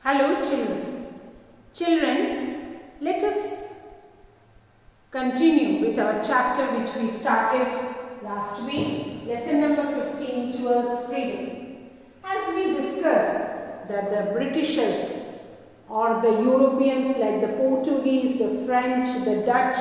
Hello children. Children, let us continue with our chapter which we started last week, lesson number 15 towards freedom. As we discussed that the Britishers or the Europeans like the Portuguese, the French, the Dutch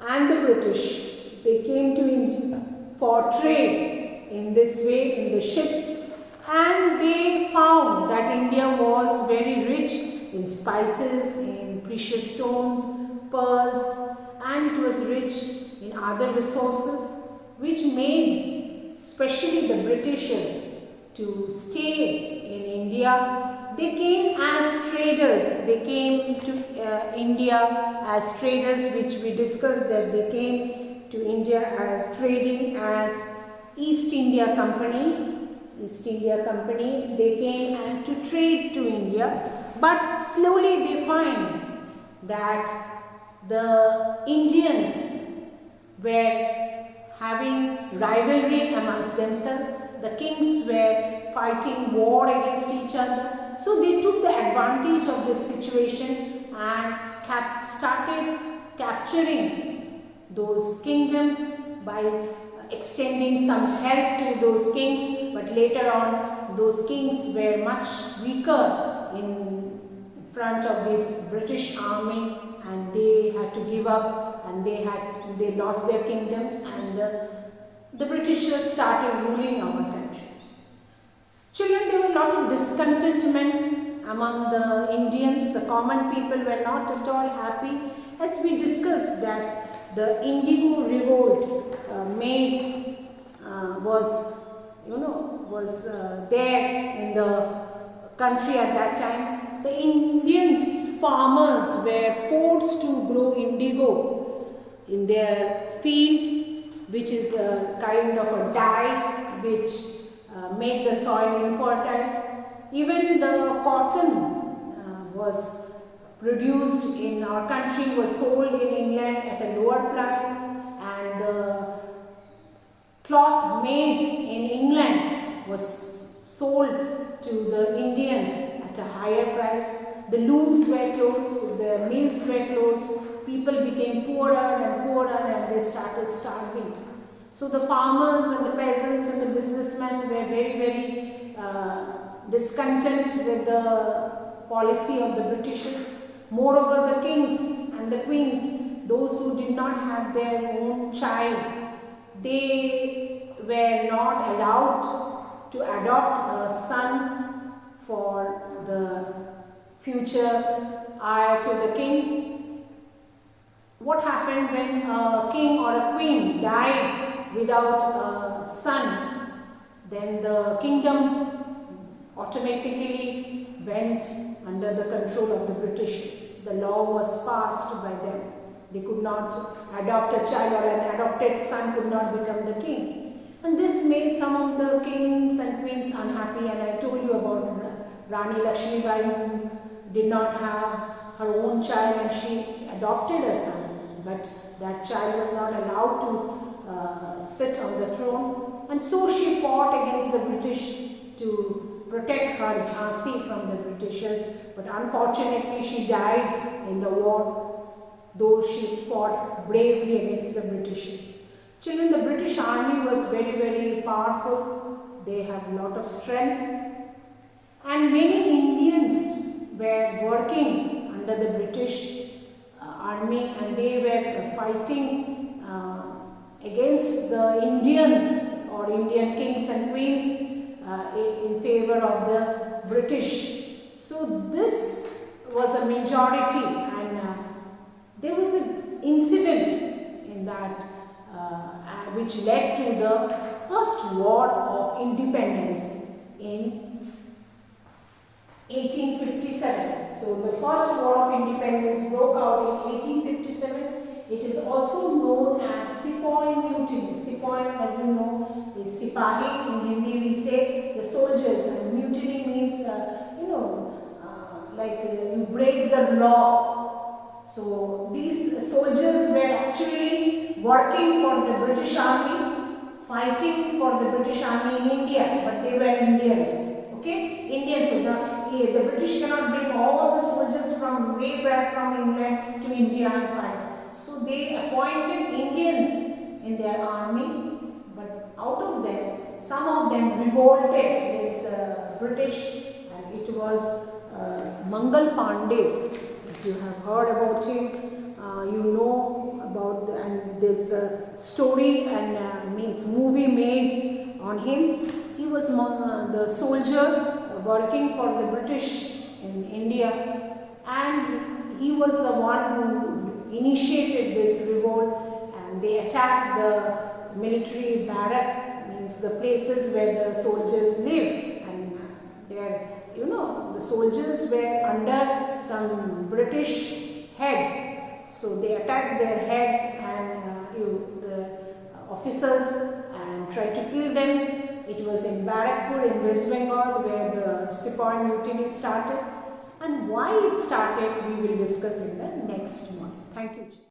and the British, they came to India for trade in this way in the ships, and they found that India was very rich in spices, in precious stones, pearls, and it was rich in other resources which made especially the Britishers to stay in India. They came as traders. They came to India as traders, which we discussed that they came to India as trading as East India Company. East India Company, they came and to trade to India, but slowly they find that the Indians were having rivalry amongst themselves. The kings were fighting war against each other. So they took the advantage of this situation and started capturing those kingdoms by extending some help to those kings, but later on those kings were much weaker in front of this British army and they had to give up and they lost their kingdoms, and the Britishers started ruling our country. Children, there were a lot of discontentment among the Indians. The common people were not at all happy, as we discussed that the Indigo revolt was there in the country at that time. The Indians farmers were forced to grow indigo in their field, which is a kind of a dye which made the soil infertile. Even the cotton was produced in our country, was sold in England at a lower price, and the cloth made in England was sold to the Indians at a higher price. The looms were closed, the mills were closed, people became poorer and poorer and they started starving. So the farmers and the peasants and the businessmen were very, very discontent with the policy of the Britishers. Moreover, the kings and the queens, those who did not have their own child, they were not allowed to adopt a son for the future heir to the king. What happened when a king or a queen died without a son? Then the kingdom automatically went under the control of the Britishers. The law was passed by them. They could not adopt a child, or an adopted son could not become the king. And this made some of the kings and queens unhappy, and I told you about Rani Lakshmibai, who did not have her own child and she adopted a son, but that child was not allowed to sit on the throne, and so she fought against the British to protect her Jhansi from the Britishers, but unfortunately she died in the war, though she fought bravely against the Britishers. Children, the British army was very, very powerful. They have a lot of strength, and many Indians were working under the British army, and they were fighting against the Indians or Indian kings and queens in favor of the British. So this was a majority, and there was an incident in that which led to the first war of independence in 1857. So the first war of independence broke out in 1857. It is also known as Sepoy Mutiny. Sepoy, as you know, is Sipahi. In Hindi we say the soldiers, and mutiny means, you break the law. So these soldiers were actually working for the British army, fighting for the British army in India, but they were Indians. Okay, Indians. So the the British cannot bring all the soldiers from way back from England to India and fight. So they appointed Indians in their army, but out of them, some of them revolted against the British, and it was Mangal Pandey. If you have heard about him, you know about, and there's a story and means movie made on him. He was the soldier working for the British in India, and he was the one who initiated this revolt, and they attacked the military barrack, means the places where the soldiers live, and there, you know, the soldiers were under some British head, so they attacked their heads and the officers and tried to kill them. It was in Barakpur in West Bengal where the Sepoy mutiny started, and why it started we will discuss in the next one. Thank you.